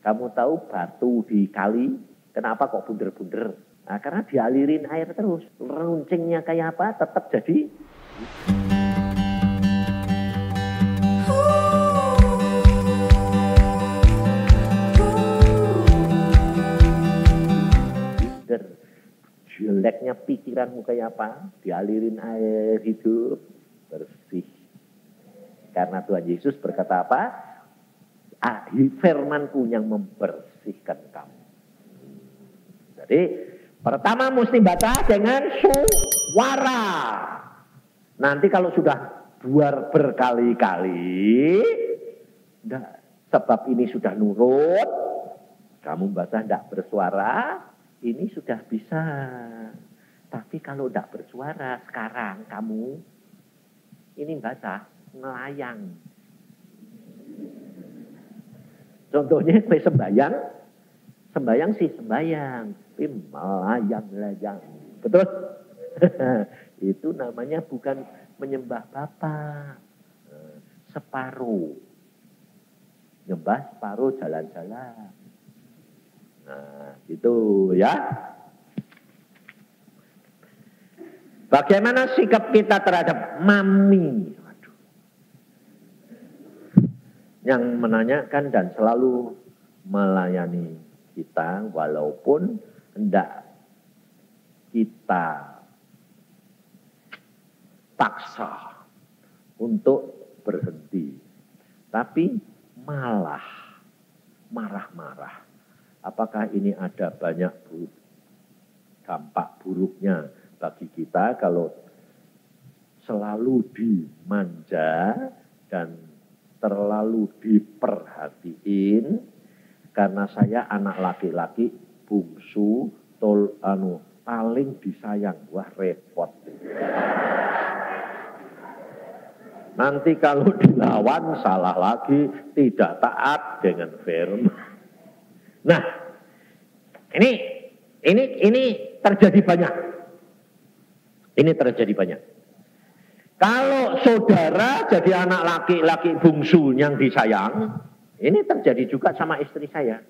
Kamu tahu batu di kali, kenapa kok bunder-bunder? Nah, karena dialirin air terus. Runcingnya kayak apa, tetap jadi. Jeleknya pikiranmu kayak apa, dialirin air hidup, bersih. Karena Tuhan Yesus berkata apa? Firmanku yang membersihkan kamu. Jadi pertama mesti baca dengan suara. Nanti kalau sudah berkali-kali, sebab ini sudah nurut, kamu baca tidak bersuara, ini sudah bisa. Tapi kalau tidak bersuara sekarang kamu, ini baca melayang. Contohnya kue sembayang sih sembayang, tapi melayang-layang. Betul? Itu namanya bukan menyembah Bapa. Separuh. Nyembah separuh jalan-jalan. Nah, gitu ya. Bagaimana sikap kita terhadap mami? Waduh. Yang menanyakan dan selalu melayani kita walaupun hendak kita paksa untuk berhenti. Tapi malah marah-marah. Apakah ini ada banyak dampak buruknya bagi kita kalau selalu dimanja dan terlalu diperhatiin karena saya anak laki-laki bungsu paling disayang. Wah, repot. Nanti kalau dilawan salah lagi, tidak taat dengan firman. Nah, ini terjadi banyak. Ini terjadi banyak. Kalau saudara jadi anak laki-laki bungsu yang disayang, ini terjadi juga sama istri saya.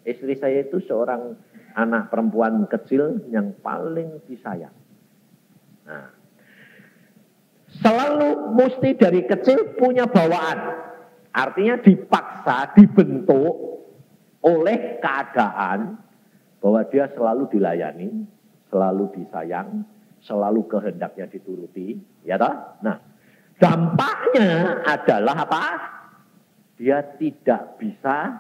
Istri saya itu seorang anak perempuan kecil yang paling disayang. Nah, selalu mesti dari kecil punya bawaan. Artinya dipaksa, dibentuk oleh keadaan bahwa dia selalu dilayani, selalu disayang, selalu kehendaknya dituruti, ya toh? Nah, dampaknya adalah apa? Dia tidak bisa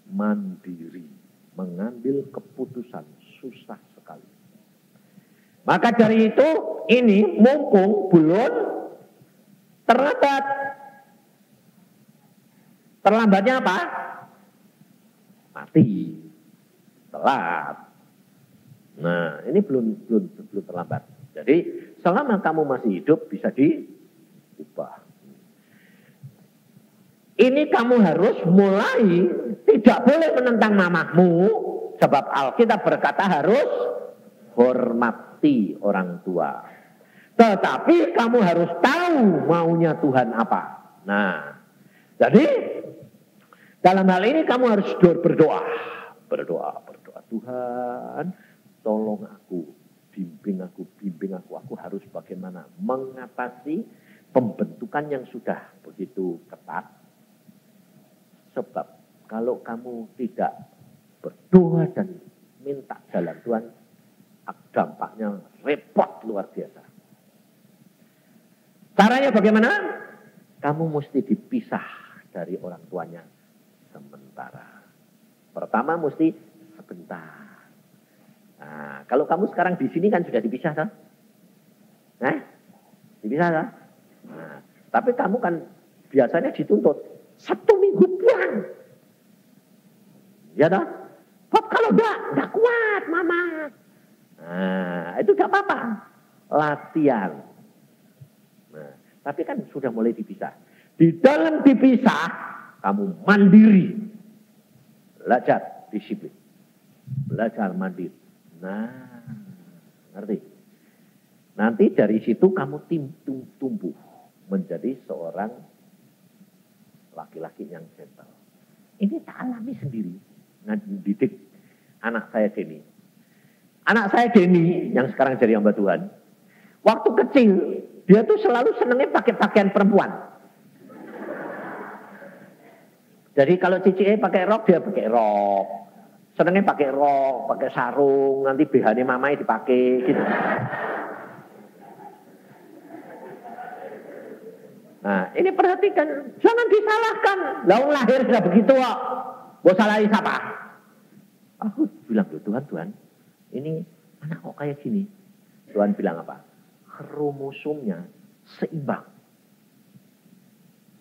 mandiri, mengambil keputusan, susah sekali. Maka dari itu, ini mumpung belum terlambat. Terlambatnya apa? Mati, telat. Nah, ini belum terlambat. Jadi selama kamu masih hidup bisa diubah. Ini kamu harus mulai tidak boleh menentang mamamu, sebab Alkitab berkata harus hormati orang tua. Tetapi kamu harus tahu maunya Tuhan apa. Nah, jadi dalam hal ini kamu harus berdoa. Tuhan, tolong aku, bimbing aku. Aku harus bagaimana mengatasi pembentukan yang sudah begitu ketat. Sebab kalau kamu tidak berdoa dan minta jalan Tuhan, dampaknya repot luar biasa. Caranya bagaimana? Kamu mesti dipisah dari orang tuanya sementara. Pertama mesti sebentar. Nah, kalau kamu sekarang di sini kan sudah dipisah, kan? Dipisah, kan? Nah, tapi kamu kan biasanya dituntut 1 minggu pulang. Ya dah? Kalau enggak kuat, mama. Nah, itu enggak apa-apa. Latihan. Nah, tapi kan sudah mulai dipisah. Di dalam dipisah, kamu mandiri. Belajar disiplin. Belajar mandiri. Nah, ngerti? Nanti dari situ kamu tumbuh menjadi seorang laki-laki yang gentle. Ini tak alami sendiri. Didik anak saya Denny. Anak saya Denny yang sekarang jadi hamba Tuhan. Waktu kecil, dia tuh selalu senengnya pakai pakaian perempuan. Jadi kalau Cici pakai rok, dia pakai rok. Senengnya pakai rok, pakai sarung, nanti BH-nya mamanya dipakai gitu. Nah, ini perhatikan, jangan disalahkan. Lah lahir sudah begitu kok. Mau salahin siapa? Aku bilang, Tuhan, ini anak kok kayak gini. Tuhan bilang apa? Kromosomnya seimbang.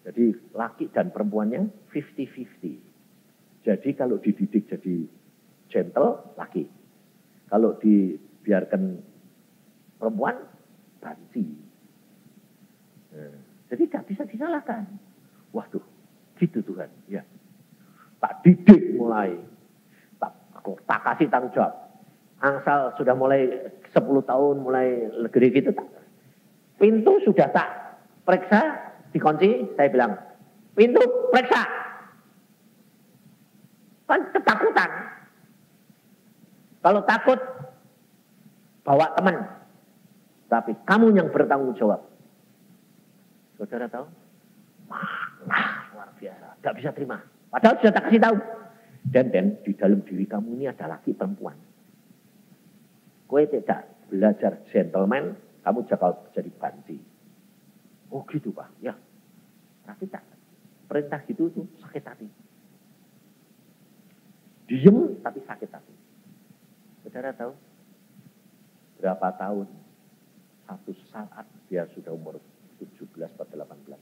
Jadi laki dan perempuannya 50-50. Jadi kalau dididik jadi gentle, laki. Kalau dibiarkan perempuan, banci. Nah, jadi tidak bisa disalahkan. Waduh, gitu Tuhan. Ya, tak didik mulai. Tak kasih tanggung jawab. Angsal sudah mulai 10 tahun, mulai gede gitu. Pintu sudah tak periksa, dikunci. Saya bilang, pintu periksa. Kan ketakutan. Kalau takut, bawa teman. Tapi kamu yang bertanggung jawab. Saudara tahu? Wah, luar biasa. Gak bisa terima. Padahal sudah tak kasih tahu. Dan di dalam diri kamu ini ada laki perempuan. Kowe tidak belajar gentleman, kamu bakal jadi banci. Oh gitu Pak, ya. Tapi tak. Perintah gitu tuh sakit hati. Diem tapi sakit hati. Saudara tahu? Berapa tahun? Satu saat dia sudah umur 17 atau 18.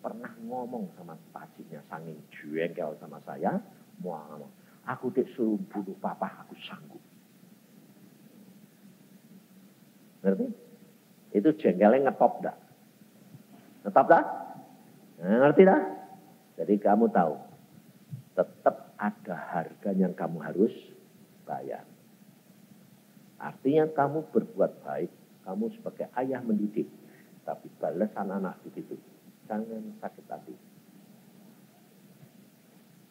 Pernah ngomong sama pacinya, saking jengkel sama saya, mau ngomong, aku disuruh bunuh papa, aku sanggup. Ngerti? Itu jengkelnya ngetop dah. Ngetop dah? Nah, ngerti dah? Jadi kamu tahu, tetap ada harga yang kamu harus bayar. Artinya kamu berbuat baik, kamu sebagai ayah mendidik, tapi balasan anak begitu, jangan sakit hati.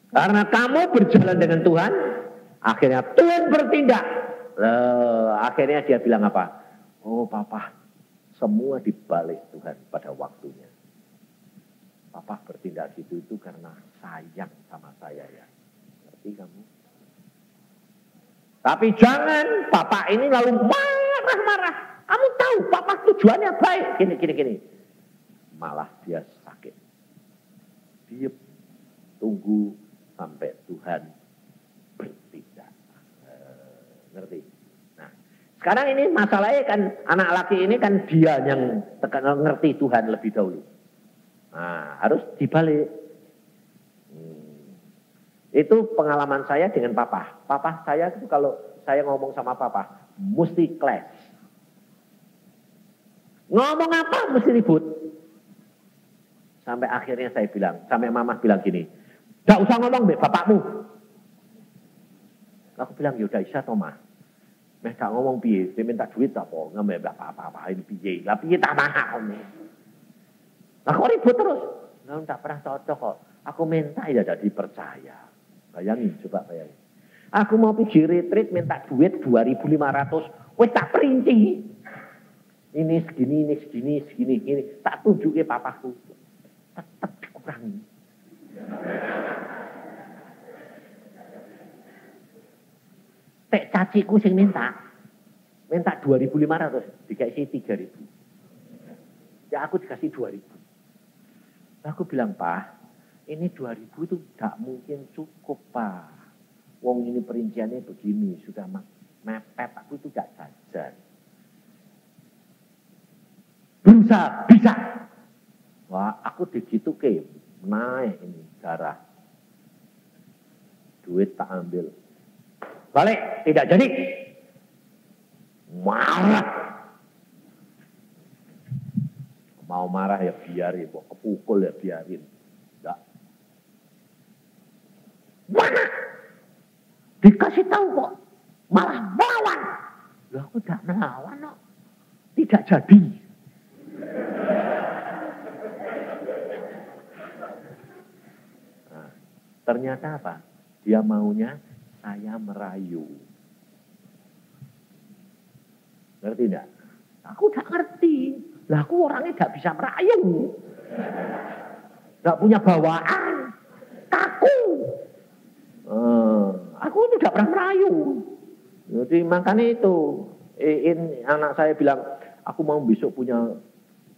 Karena kamu berjalan dengan Tuhan, akhirnya Tuhan bertindak. Akhirnya dia bilang apa? Oh papa, semua dibalik Tuhan pada waktunya. Papa bertindak gitu itu karena sayang sama saya ya. Ngerti kamu? Tapi jangan papa ini lalu marah-marah. Kamu tahu papa tujuannya baik. Gini. Malah dia sakit. Diam. Tunggu sampai Tuhan bertindak. Ngerti? Nah, sekarang ini masalahnya kan anak laki ini kan dia yang ngerti Tuhan lebih dahulu. Nah, harus dibalik. Itu pengalaman saya dengan papa. Papa saya itu kalau saya ngomong sama papa, mesti clash. Ngomong apa mesti ribut. Sampai akhirnya saya bilang, sampai mama bilang gini, gak usah ngomong deh bapakmu. Aku bilang, yaudah isa Thomas. Gak ngomong piye, dia minta duit apa, nggak apa-apa, ini piye. Lah piye tak mahal. Lah kok ribut terus? Nggak tak pernah cocok kok. Aku minta ya jadi percaya. Bayangin, coba bayangin. Aku mau pergi retreat minta duit 2.500. Wes tak perinci. Ini segini. Tak tunjukin papaku. Tetap dikurangi. Tek caciku sing minta 2.500, dikasih 3.000. Ya aku dikasih 2.000. Aku bilang, Pak, ini 2.000 itu gak mungkin cukup, Pak. Wong ini perinciannya begini, sudah mepet, aku itu gak jajan. Berusaha, bisa. Wah, aku digitu ke naik ini darah. Duit tak ambil. Balik, tidak jadi. Marah. Mau marah ya biarin, mau kepukul ya biarin. Enggak. Mana? Dikasih tahu kok. Malah melawan. Loh aku tidak melawan kok. Tidak jadi. Nah, Ternyata apa? Dia maunya saya merayu. Ngerti enggak? Aku gak ngerti. Lah aku orangnya gak bisa merayu. Gak punya bawaan. Kaku. Aku itu gak pernah merayu. Jadi makanya itu. Anak saya bilang, aku mau besok punya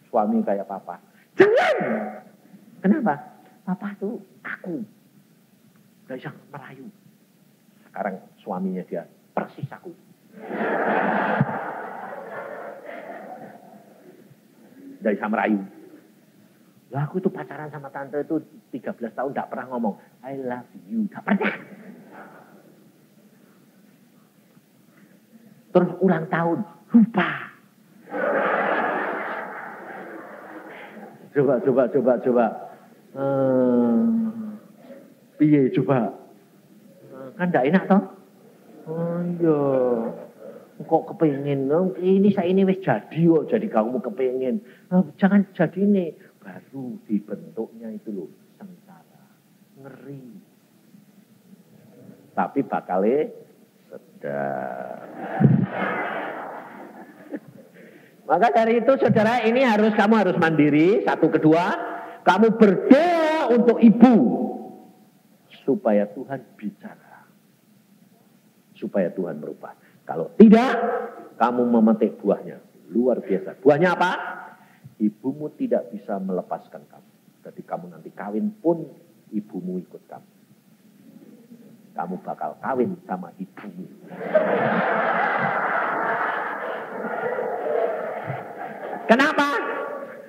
suami kayak papa. Jangan. Kenapa? Papa itu aku. Gak bisa merayu. Sekarang suaminya dia persis aku. Gak bisa merayu. Lah aku itu pacaran sama tante itu 13 tahun gak pernah ngomong I love you. Gak pernah. Terus ulang tahun lupa. Coba. Piye coba? Kan gak enak toh? Oh iya. Kok kepingin? Ini wis jadi kok. Jadi kamu kepingin. Jangan jadi ini. Baru dibentuknya itu loh. Sengsara. Ngeri. Tapi bakalnya sedap. Maka dari itu saudara ini kamu harus mandiri. Satu, kedua. Kamu berdoa untuk ibu. Supaya Tuhan bicara. Supaya Tuhan merubah. Kalau tidak, kamu memetik buahnya. Luar biasa. Buahnya apa? Ibumu tidak bisa melepaskan kamu. Jadi kamu nanti kawin pun ibumu ikut kamu. Kamu bakal kawin sama ibumu. Kenapa?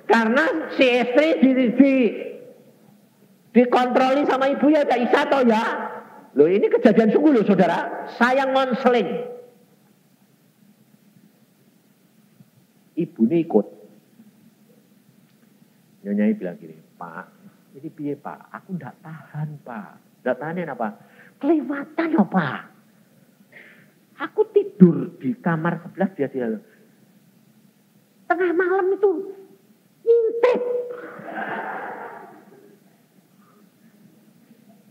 Karena si istri dikontroli sama ibunya gak bisa toh ya. Loh ini kejadian sungguh loh saudara. Saya ngonseling. Ibunya ikut. Nyanyai bilang gini, Pak, ini piye Pak? Aku ndak tahan Pak. Ndak tahanin apa? Kelewatan ya Pak. Aku tidur di kamar sebelah dia di dalam. Tengah malam itu ngintip.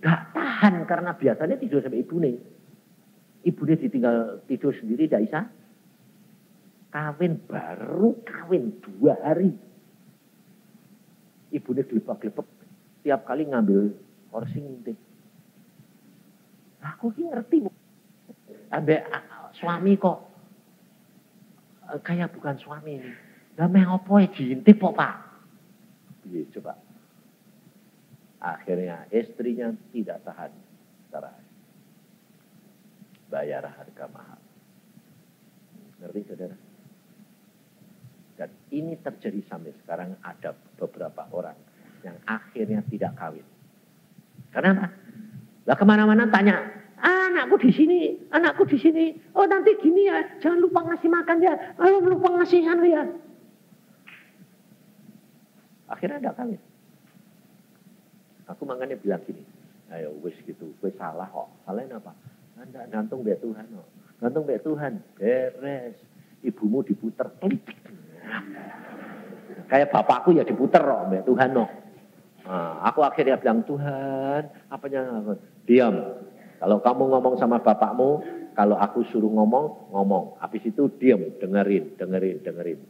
Ndak tahan karena biasanya tidur sampai ibunya. Ibunya ditinggal tidur sendiri ndak bisa. Baru kawin 2 hari. Ibunya gelepek-gelepek tiap kali ngambil kursi ngintip. Aku ini ngerti bu. Ambek suami kok kayak bukan suami ini. Lah meh opo diintip kok Pak? Iya coba. Akhirnya istrinya tidak tahan. Bayar harga mahal. Ngerti saudara? Dan ini terjadi sampai sekarang ada beberapa orang yang akhirnya tidak kawin. Kenapa? Lah kemana-mana tanya, anakku di sini. Oh nanti gini ya, jangan lupa ngasih makan ya. Ayo lupa ngasih anu ya. Akhirnya tidak kawin. Aku makanya bilang gini, ayo wis gitu, wis salah kok. Salahnya apa? Anda gantung biar Tuhan kok. Gantung biar Tuhan, beres. Ibumu diputer, klik. Kayak bapakku ya diputer kok, mbak Tuhan no. Nah, aku akhirnya bilang Tuhan, apanya? Diam. Kalau kamu ngomong sama bapakmu, kalau aku suruh ngomong. Habis itu diam, dengerin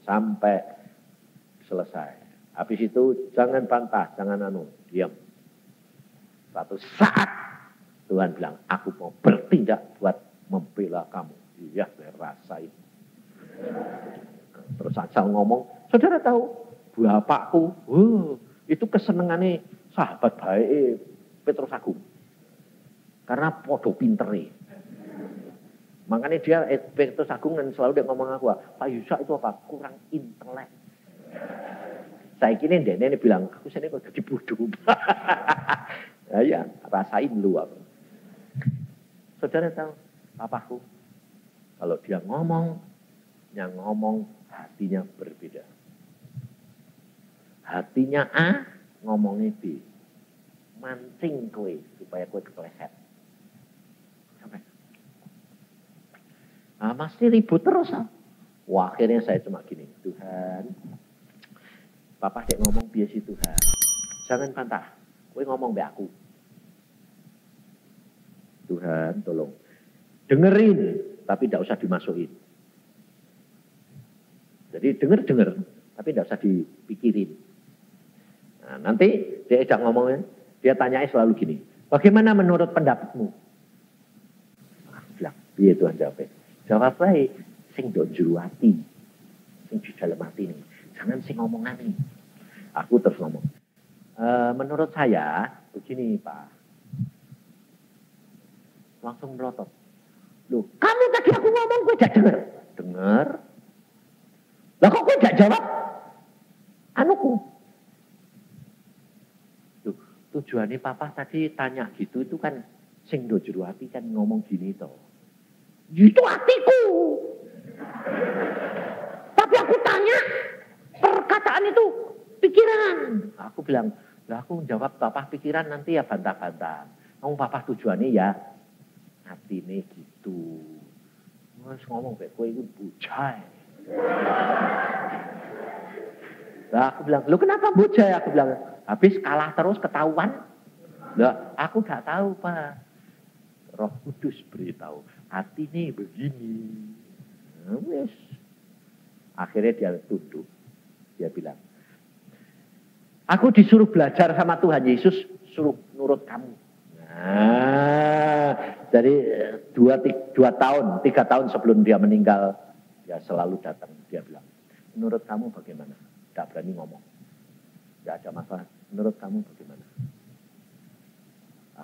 sampai selesai. Habis itu jangan bantah, jangan diam. Suatu saat Tuhan bilang, aku mau bertindak buat membela kamu. Iya, rasain. Terus asal ngomong, saudara tahu, bapakku, itu kesenengannya sahabat baik Petrus Agung. Karena podo pintere. Makanya dia, Petrus Agung selalu dia ngomong aku, Pak Yusak itu apa? Kurang intelek. Saya kira dia bilang, aku sini kok jadi bodoh. Ya, rasain lu apa. Saudara tahu, papaku, kalau dia ngomong, yang ngomong hatinya berbeda. Hatinya A, ngomongnya B. Mancing kue, supaya kue kepleset. Sampai. Nah, masih ribut terus. Wah, akhirnya saya cuma gini, Tuhan, Papa dek ngomong biasa Tuhan. Jangan bantah, kue ngomong be aku. Tuhan tolong. Dengerin, tapi tidak usah dimasukin. Jadi denger, tapi tidak usah dipikirin. Nah, nanti dia ajak ngomongnya, dia tanyanya selalu gini, bagaimana menurut pendapatmu? Bilang, iya Tuhan jawabnya. Jawab baik, sing do juru hati, sing di dalam hati nih, jangan sing ngomongan nih. Aku terus ngomong, menurut saya begini Pak, langsung melotot. Loh, kamu tadi aku ngomong gue gak denger. Denger. Lah kok gue gak jawab? Anuku. Loh, tujuannya papa tadi tanya gitu itu kan sing do jero hati kan ngomong gini toh. Itu hatiku. Tapi aku tanya perkataan itu pikiran. Aku bilang, lah aku jawab papa pikiran nanti ya bantah-bantah. Kamu papa tujuannya ya hati nih gitu. Mas ngomong kayak gue itu bujai. Lah aku bilang, lu kenapa bujai? Aku bilang, habis kalah terus ketahuan. Lah aku gak tahu Pak. Roh Kudus beritahu, hati nih begini. Nah, wes. Akhirnya dia tunduk. Dia bilang, aku disuruh belajar sama Tuhan Yesus, suruh nurut kamu. Nah, jadi 3 tahun sebelum dia meninggal, dia selalu datang. Dia bilang, menurut kamu bagaimana? Tidak berani ngomong. Tidak ada masalah. Menurut kamu bagaimana?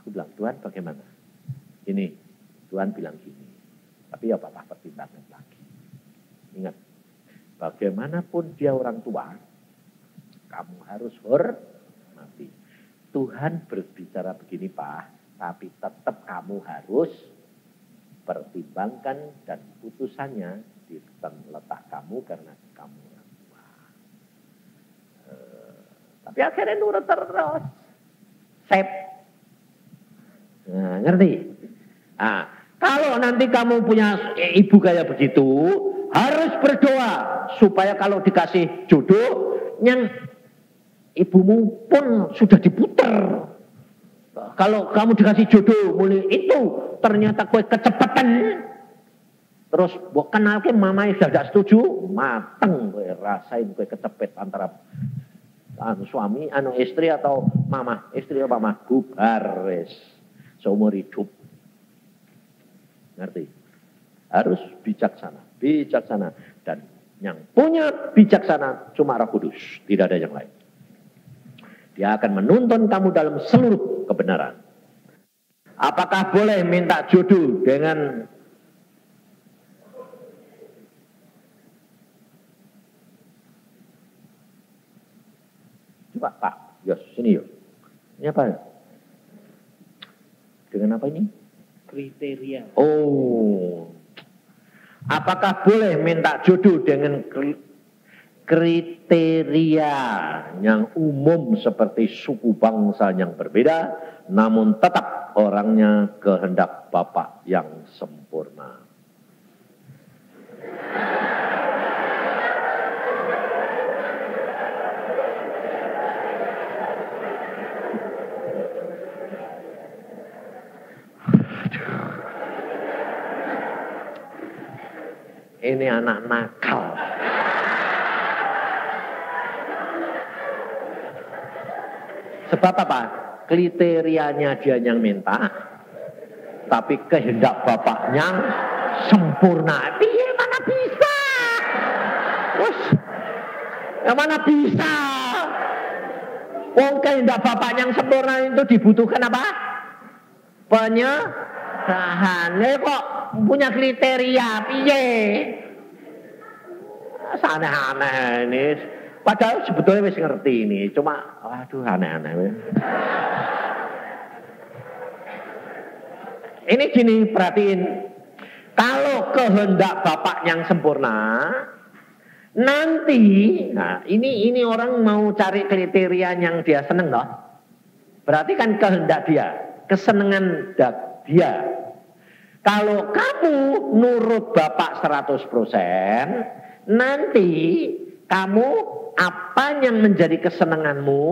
Aku bilang, Tuhan bagaimana? Ini, Tuhan bilang gini. Tapi ya Bapak pertimbangkan lagi. Ingat, bagaimanapun dia orang tua, kamu harus hormati. Tuhan berbicara begini Pak, tapi tetap kamu harus pertimbangkan dan putusannya di letak kamu karena kamu orang tua. Tapi akhirnya nurut terus. Sep. Nah, ngerti? Nah, kalau nanti kamu punya ibu kayak begitu, harus berdoa supaya kalau dikasih jodoh yang ibumu pun sudah diputer. Kalau kamu dikasih jodoh mulai itu ternyata kue kecepatan, terus buat kenal ke mama sudah tidak setuju, mateng kue rasain kue kecepet antara suami, istri atau mama, istri atau mama bubar wes seumur hidup. Ngerti? Harus bijaksana dan yang punya bijaksana cuma Roh Kudus, tidak ada yang lain. Dia akan menuntun kamu dalam seluruh kebenaran. Apakah boleh minta jodoh dengan coba Pak, Yos, sini yuk. Ini apa? Dengan apa ini? Kriteria. Oh. Apakah boleh minta jodoh dengan kriteria yang umum seperti suku bangsa yang berbeda, namun tetap orangnya kehendak Bapa yang sempurna? Ini anak nakal. Sebab apa? Kriterianya dia yang minta, tapi kehendak bapaknya sempurna. Piye mana bisa? Terus, yang mana bisa? Kehendak bapaknya yang sempurna itu dibutuhkan apa? Penyerahan. Kok punya kriteria, piye? Aneh-aneh ini. Padahal sebetulnya wis ngerti ini, cuma waduh aneh-aneh. Ini gini, perhatiin. Kalau kehendak Bapak yang sempurna, nanti, nah ini orang mau cari kriteria yang dia seneng loh. Berarti kan kehendak dia, kesenangan dia. Kalau kamu nurut Bapak 100%, nanti kamu apa yang menjadi kesenanganmu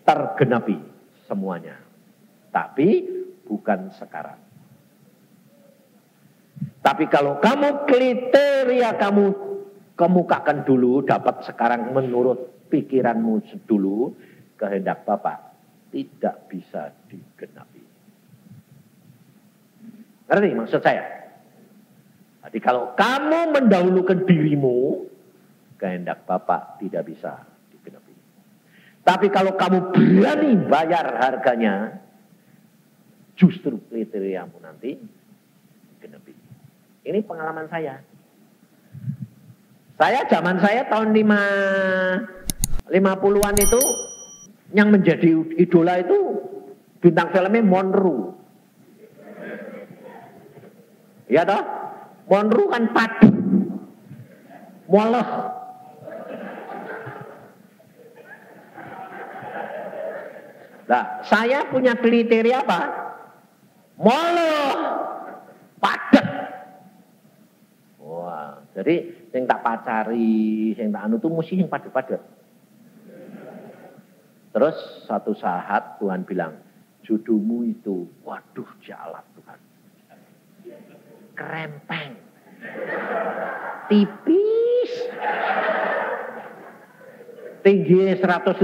tergenapi semuanya. Tapi bukan sekarang. Tapi kalau kamu kriteria kamu kemukakan dulu, dapat sekarang menurut pikiranmu dulu, kehendak Bapak tidak bisa digenapi. Ngerti maksud saya? Jadi kalau kamu mendahulukan dirimu, kehendak Bapak tidak bisa digenapi. Tapi kalau kamu berani bayar harganya, justru kriteriamu nanti digenapi. Ini pengalaman saya. Zaman saya tahun 50-an itu, yang menjadi idola itu bintang filmnya Monroe. Ya toh? Monroe kan padu, molos. Nah, saya punya kriteria apa? Molos, padat. Wah, jadi yang tak pacari, yang tak anu tuh mesti yang padat-padat. Terus satu saat Tuhan bilang, jodohmu itu, waduh jalan Tuhan. Kerempeng. Tipis. Tinggi 156,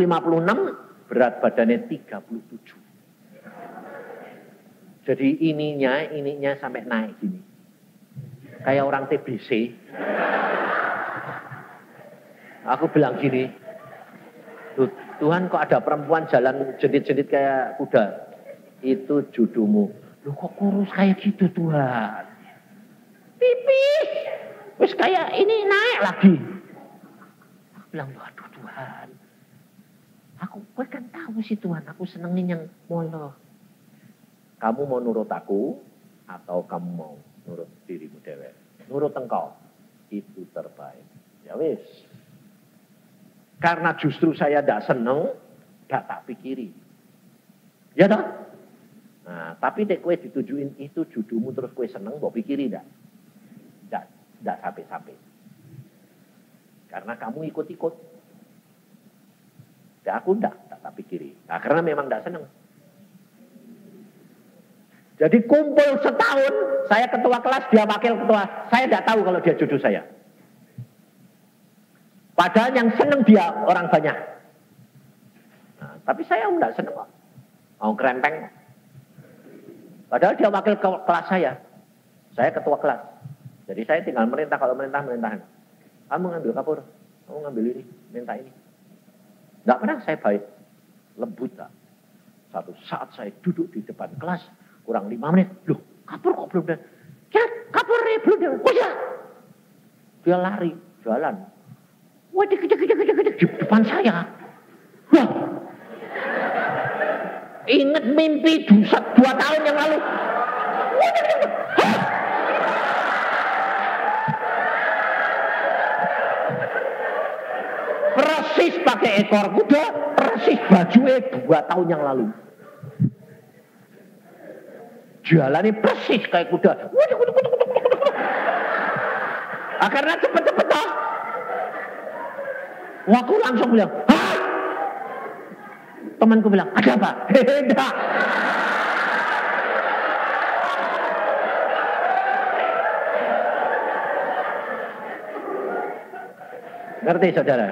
berat badannya 37. Jadi ininya sampai naik gini. Kayak orang TBC. Aku bilang gini, Tuhan kok ada perempuan jalan jendit-jendit kayak kuda. Itu jodohmu. Loh kok kurus kayak gitu Tuhan. Tipis. Terus kayak ini naik lagi. Aku bilang, waduh Tuhan. Gue kan tahu sih Tuhan, aku senengin yang molo. Kamu mau nurut aku, atau kamu mau nurut dirimu dewe? Nurut engkau. Itu terbaik. Ya wis. Karena justru saya tidak seneng, tidak tak pikiri. Ya toh? Nah, tapi dek kue ditujuin itu jodohmu terus kue seneng, mau pikiri tidak? Tidak sampai-sampai. Karena kamu ikut-ikut. Ya aku tidak tak pikiri. Nah, karena memang tidak seneng. Jadi kumpul setahun, saya ketua kelas, dia wakil ketua. Saya tidak tahu kalau dia jodoh saya. Padahal yang seneng dia orang banyak. Nah, tapi saya tidak seneng kok. Mau kerempeng. Padahal dia wakil kelas saya. Saya ketua kelas. Jadi saya tinggal merintah, kalau merintah-merintahan. Kamu ngambil kapur, kamu ngambil ini, minta ini. Tidak pernah saya baik. Lembut tak. Satu saat saya duduk di depan kelas, kurang 5 menit. Loh, kapur kok belum ada? Ya, kapur belum ada. Oh ya. Dia lari, jalan. Wah, kejar di depan saya. Wah. Ingat mimpi 2 tahun yang lalu. Persis pakai ekor kuda, persis bajunya 2 tahun yang lalu. Jalannya persis kayak kuda. Karena cepet-cepet toh. Wah, aku langsung bilang, hah? Temanku bilang, ada apa? Enggak. Ngerti saudara?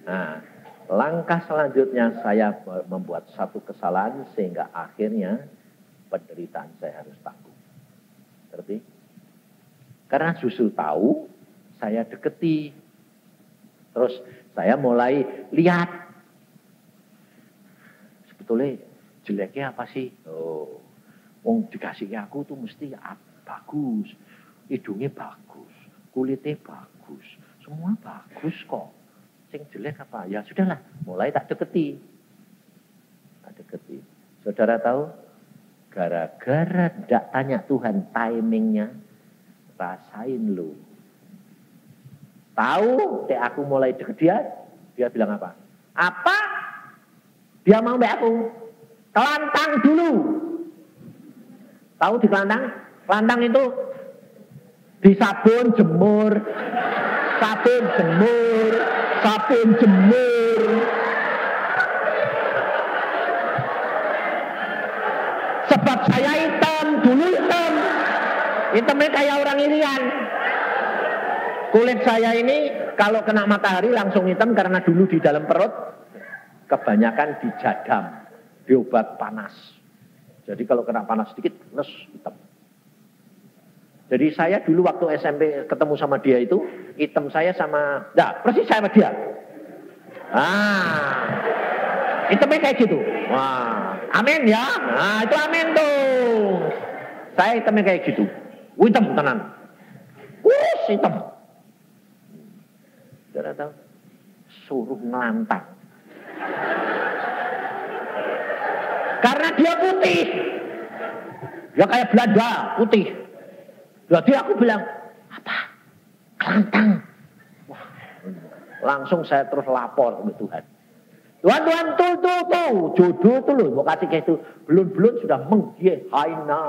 Nah, langkah selanjutnya saya membuat satu kesalahan sehingga akhirnya penderitaan saya harus tanggung. Ngerti? Karena justru tahu saya deketi. Terus saya mulai lihat. Sebetulnya jeleknya apa sih? Oh, wong dikasih aku tuh mesti bagus. Hidungnya bagus. Kulitnya bagus. Semua bagus kok. Sing jelek apa? Ya sudahlah, mulai tak deketi. Tak deketi. Saudara tahu? Gara-gara tidak tanya Tuhan timingnya, rasain lu. Tahu, aku mulai deket dia bilang apa? Apa? Dia mau mbak aku. Kelantang dulu. Tahu di kelantang? Kelantang itu disabun jemur. Sabun jemur. Sabun jemur. Sebab saya hitam, dulu hitam. Hitamnya kayak orang irian. Kulit saya ini kalau kena matahari langsung hitam karena dulu di dalam perut kebanyakan dijadam, diobat panas. Jadi kalau kena panas sedikit, les hitam. Jadi saya dulu waktu SMP ketemu sama dia itu, hitam saya sama, persis saya sama dia. Hitamnya kayak gitu. Wah, amin ya. Nah, itu amin tuh. Saya hitamnya kayak gitu. Hitam tenan. Hitam. Saudara tahu? Suruh ngelantang. Karena dia putih. Dia kayak Belanda, putih. Jadi aku bilang, apa? Kelantang. Wah, langsung saya terus lapor ke Tuhan. Tuhan, tuh, jodoh tuh loh, mau kasih kayak itu. Belum sudah menggehaina.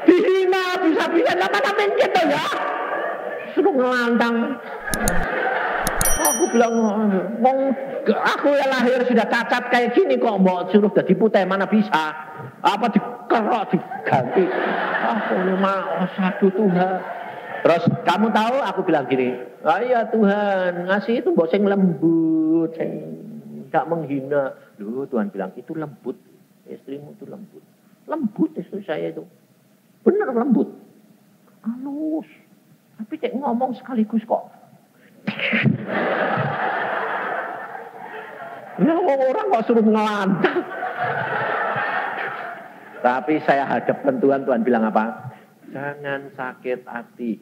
Dihina, bisa-bisa, mana gitu ya. Suruh ngelantang. Aku bilang, aku yang lahir sudah cacat kayak gini kok mau suruh jadi putih, mana bisa. Apa dikerok, diganti. Satu Tuhan. Terus kamu tahu aku bilang gini, ya Tuhan ngasih itu boseng lembut, tidak menghina. Loh Tuhan bilang itu lembut, istrimu itu lembut. Lembut istri saya itu, benar lembut, halus. Tapi cek ngomong sekaligus kok. Ya orang kok suruh ngelantang. Tapi saya hadapkan Tuhan, Tuhan bilang apa? Jangan sakit hati,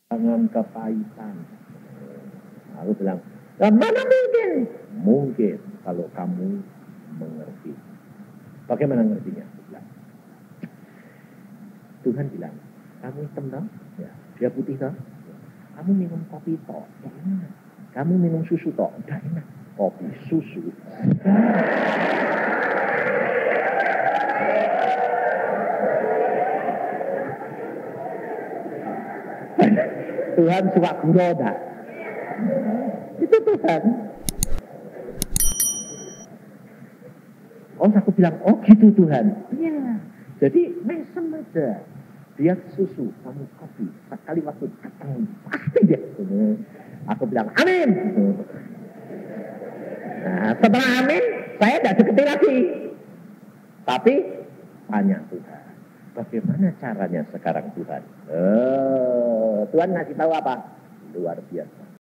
jangan kepahitan. Aku bilang, mana mungkin? Mungkin kalau kamu mengerti. Bagaimana ngertinya? Tuhan bilang, kamu hitam dong? Ya. Dia putih dong? Ya. Kamu minum kopi toh? Tidak enak. Kamu minum susu toh? Tidak enak. Kopi, susu. Tuhan suka guroda. Itu Tuhan. Aku bilang, gitu Tuhan. Iya. Jadi mesem aja. Dia susu, kamu kopi. Sekali waktu datang, pasti dia. Aku bilang, amin. Nah, setelah amin, saya tidak deketin lagi. Tapi, tanya Tuhan. Bagaimana caranya sekarang Tuhan? Tuhan ngasih tahu apa? Luar biasa.